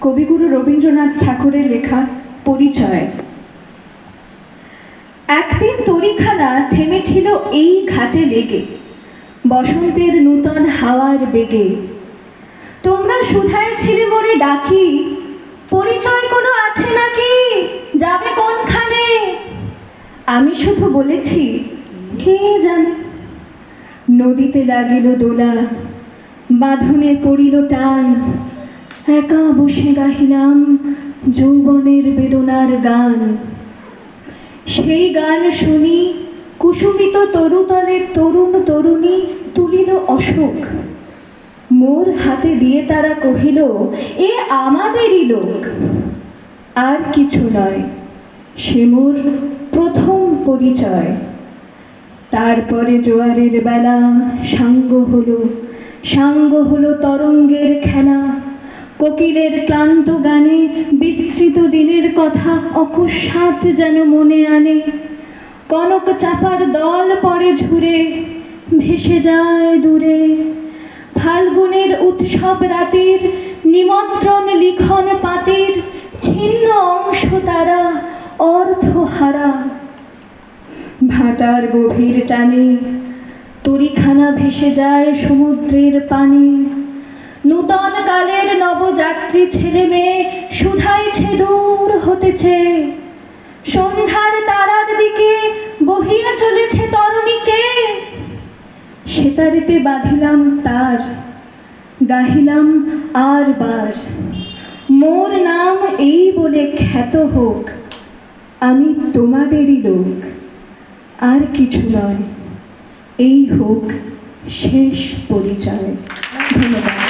কবিগুরু রবীন্দ্রনাথ ঠাকুরের লেখা পরিচয়। একদিন তরিখানা থেমেছিল এই ঘাটে লেগে, বসন্তের নূতন হাওয়ার বেগে। তোমরা শুধায় ছিলে মোরে ডাকি, পরিচয় কোনো আছে নাকি, যাবে কোনখানে? আমি শুধু বলেছি, কে জানে। নদীতে লাগিল দোলা, বাঁধনে পড়িল টান, একা বসে গাহিলাম যৌবনের বেদনার গান। সেই গান শুনি কুসুমিত তরুতলের তরুণ তরুণী তুলিল অশোক। মোর হাতে দিয়ে তারা কহিল, এ আমাদেরই লোক। আর কিছু নয়, সে মোর প্রথম পরিচয়। তারপরে জোয়ারের বেলা সাঙ্গ হলো তরঙ্গের খেলা। কোকিলের ক্লান্ত গানে বিস্মৃত দিনের কথা অকস্মাৎ যেন মনে আনে। কনক চাপার দল পড়ে ঝুরে, ভেসে যায় দূরে। ফাল্গুনের উৎসব রাতের নিমন্ত্রণ লিখন পাতের ছিন্ন অংশ তারা অর্থহারা। ভাটার গভীর টানে তরিখানা ভেসে যায় সমুদ্রের পানে। নূতন কালের নবযাত্রী ছেলে মেয়ে শুধাইছে দূর হতেছে। সন্ধ্যার তারার দিকে বহিয়া চলেছে তরুণীকে। সেতারেতে বাঁধিলাম তার, গাহিলাম আর বার, মোর নাম এই বলে খ্যাত হোক, আমি তোমাদেরই লোক। আর কিছু নয়, এই হোক শেষ পরিচয়। ধন্যবাদ।